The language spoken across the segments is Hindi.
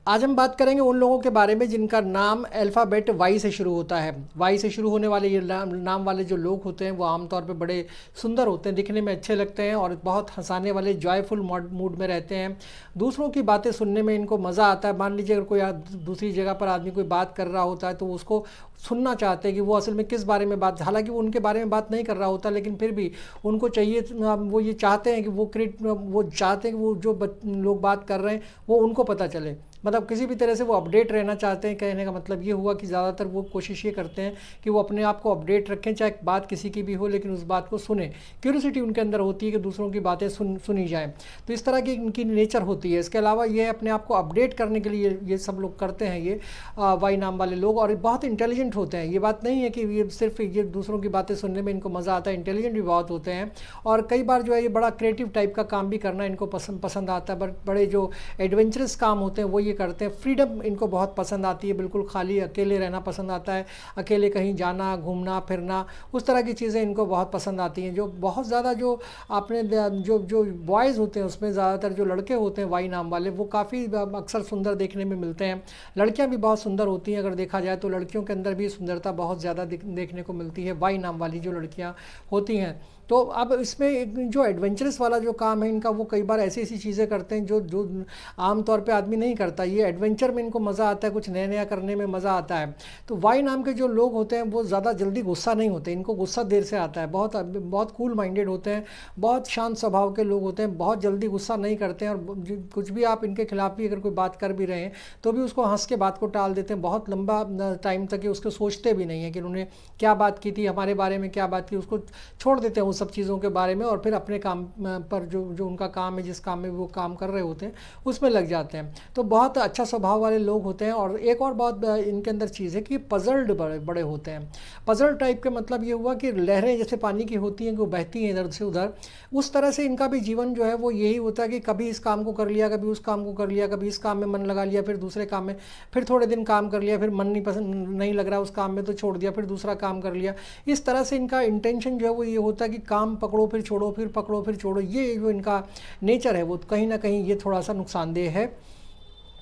आज हम बात करेंगे उन लोगों के बारे में जिनका नाम अल्फ़ाबेट वाई से शुरू होता है। वाई से शुरू होने वाले ये नाम वाले जो लोग होते हैं वो आमतौर पे बड़े सुंदर होते हैं, दिखने में अच्छे लगते हैं और बहुत हंसाने वाले जॉयफुल मूड में रहते हैं। दूसरों की बातें सुनने में इनको मज़ा आता है। मान लीजिए अगर कोई दूसरी जगह पर आदमी कोई बात कर रहा होता है तो उसको सुनना चाहते हैं कि वो असल में किस बारे में बात, हालांकि वो उनके बारे में बात नहीं कर रहा होता, लेकिन फिर भी उनको चाहिए, वो ये चाहते हैं कि वो चाहते हैं कि वो जो लोग बात कर रहे हैं वो उनको पता चले। मतलब किसी भी तरह से वो अपडेट रहना चाहते हैं। कहने का मतलब ये हुआ कि ज़्यादातर वो कोशिश ये करते हैं कि वो अपने आप को अपडेट रखें, चाहे बात किसी की भी हो लेकिन उस बात को सुने। क्यूरियोसिटी उनके अंदर होती है कि दूसरों की बातें सुनी जाएं। तो इस तरह की इनकी नेचर होती है। इसके अलावा ये अपने आप को अपडेट करने के लिए ये सब लोग करते हैं, ये वाई नाम वाले लोग, और बहुत इंटेलिजेंट होते हैं। ये बात नहीं है कि ये सिर्फ ये दूसरों की बातें सुनने में इनको मज़ा आता है, इंटेलिजेंट भी बहुत होते हैं। और कई बार जो है ये बड़ा क्रिएटिव टाइप का काम भी करना इनको पसंद आता है। बड़े जो एडवेंचरस काम होते हैं वो ये करते हैं। फ्रीडम इनको बहुत पसंद आती है, बिल्कुल खाली अकेले रहना पसंद आता है, अकेले कहीं जाना, घूमना फिरना, उस तरह की चीज़ें इनको बहुत पसंद आती हैं। जो बहुत ज़्यादा जो आपने जो जो बॉयज़ होते हैं उसमें ज़्यादातर जो लड़के होते हैं वाई नाम वाले वो काफ़ी अक्सर सुंदर देखने में मिलते हैं। लड़कियां भी बहुत सुंदर होती हैं। अगर देखा जाए तो लड़कियों के अंदर भी सुंदरता बहुत ज़्यादा देखने को मिलती है वाई नाम वाली जो लड़कियां होती हैं। तो अब इसमें जो एडवेंचरस वाला जो काम है इनका, वो कई बार ऐसी ऐसी चीज़ें करते हैं जो जो आम तौर पे आदमी नहीं करता। ये एडवेंचर में इनको मज़ा आता है, कुछ नया नया करने में मज़ा आता है। तो वाई नाम के जो लोग होते हैं वो ज़्यादा जल्दी गुस्सा नहीं होते, इनको गुस्सा देर से आता है। बहुत बहुत कूल माइंडेड होते हैं, बहुत शांत स्वभाव के लोग होते हैं, बहुत जल्दी गुस्सा नहीं करते हैं। और कुछ भी आप इनके खिलाफ भी अगर कोई बात कर भी रहे हैं तो भी उसको हंस के बात को टाल देते हैं। बहुत लंबा टाइम तक ये उसको सोचते भी नहीं है कि उन्होंने क्या बात की थी, हमारे बारे में क्या बात की, उसको छोड़ देते हैं उन सब चीज़ों के बारे में और फिर अपने काम पर जो उनका काम है, जिस काम में वो काम कर रहे होते हैं उसमें लग जाते हैं। तो बहुत अच्छा स्वभाव वाले लोग होते हैं। और एक और बहुत इनके अंदर चीज़ है कि पजल्ड बड़े बड़े होते हैं। पजल टाइप के मतलब ये हुआ कि लहरें जैसे पानी की होती हैं कि वो बहती हैं इधर से उधर, उस तरह से इनका भी जीवन जो है वो यही होता है कि कभी इस काम को कर लिया, कभी उस काम को कर लिया, कभी इस काम में मन लगा लिया, फिर दूसरे काम में, फिर थोड़े दिन काम कर लिया, फिर मन नहीं लग रहा उस काम में तो छोड़ दिया, फिर दूसरा काम कर लिया। इस तरह से इनका इंटेंशन जो है वो ये होता है कि काम पकड़ो फिर छोड़ो, फिर पकड़ो फिर छोड़ो। ये जो इनका नेचर है वो कहीं ना कहीं ये थोड़ा सा नुकसानदेह है।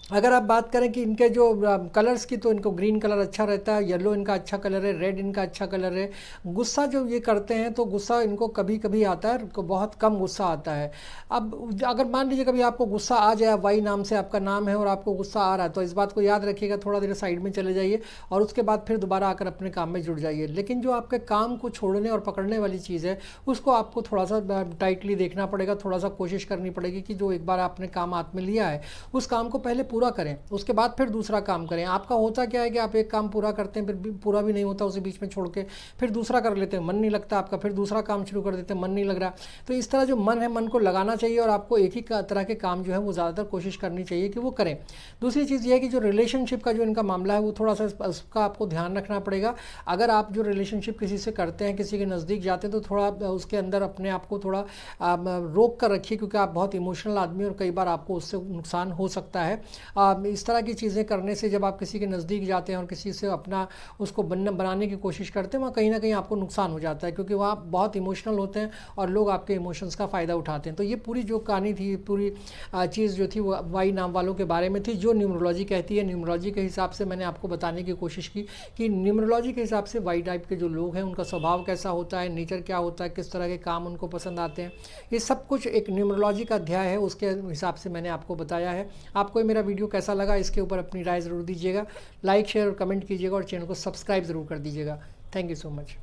अगर आप बात करें कि इनके जो कलर्स की, तो इनको ग्रीन कलर अच्छा रहता है, येलो इनका अच्छा कलर है, रेड इनका अच्छा कलर है। गुस्सा जो ये करते हैं तो गुस्सा इनको कभी कभी आता है, बहुत कम गुस्सा आता है। अब अगर मान लीजिए कभी आपको गुस्सा आ जाए, वाई नाम से आपका नाम है और आपको गुस्सा आ रहा है, तो इस बात को याद रखिएगा, थोड़ा देर साइड में चले जाइए और उसके बाद फिर दोबारा आकर अपने काम में जुड़ जाइए। लेकिन जो आपके काम को छोड़ने और पकड़ने वाली चीज़ है उसको आपको थोड़ा सा टाइटली देखना पड़ेगा, थोड़ा सा कोशिश करनी पड़ेगी कि जो एक बार आपने काम हाथ में लिया है उस काम को पहले पूरा करें, उसके बाद फिर दूसरा काम करें। आपका होता क्या है कि आप एक काम पूरा करते हैं, फिर भी पूरा भी नहीं होता, उसे बीच में छोड़ के फिर दूसरा कर लेते हैं, मन नहीं लगता आपका, फिर दूसरा काम शुरू कर देते हैं, मन नहीं लग रहा। तो इस तरह जो मन है, मन को लगाना चाहिए और आपको एक ही तरह के काम जो है वो ज़्यादातर कोशिश करनी चाहिए कि वो करें। दूसरी चीज़ ये है कि जो रिलेशनशिप का जो इनका मामला है वो थोड़ा सा उसका आपको ध्यान रखना पड़ेगा। अगर आप जो रिलेशनशिप किसी से करते हैं, किसी के नज़दीक जाते हैं, तो थोड़ा उसके अंदर अपने आप को थोड़ा रोक कर रखिए, क्योंकि आप बहुत इमोशनल आदमी और कई बार आपको उससे नुकसान हो सकता है। इस तरह की चीज़ें करने से, जब आप किसी के नज़दीक जाते हैं और किसी से अपना उसको बनाने की कोशिश करते हैं, वहाँ कहीं ना कहीं आपको नुकसान हो जाता है, क्योंकि वहाँ बहुत इमोशनल होते हैं और लोग आपके इमोशंस का फ़ायदा उठाते हैं। तो ये पूरी जो कहानी थी, पूरी चीज़ जो थी वो वाई नाम वालों के बारे में थी, जो न्यूमरोलॉजी कहती है। न्यूमरोलॉजी के हिसाब से मैंने आपको बताने की कोशिश की कि न्यूमरोलॉजी के हिसाब से वाई टाइप के जो लोग हैं उनका स्वभाव कैसा होता है, नेचर क्या होता है, किस तरह के काम उनको पसंद आते हैं। ये सब कुछ एक न्यूमरोलॉजी का अध्याय है, उसके हिसाब से मैंने आपको बताया है। आपको मेरा वीडियो कैसा लगा इसके ऊपर अपनी राय ज़रूर दीजिएगा। लाइक शेयर और कमेंट कीजिएगा और चैनल को सब्सक्राइब ज़रूर कर दीजिएगा। Thank you so much.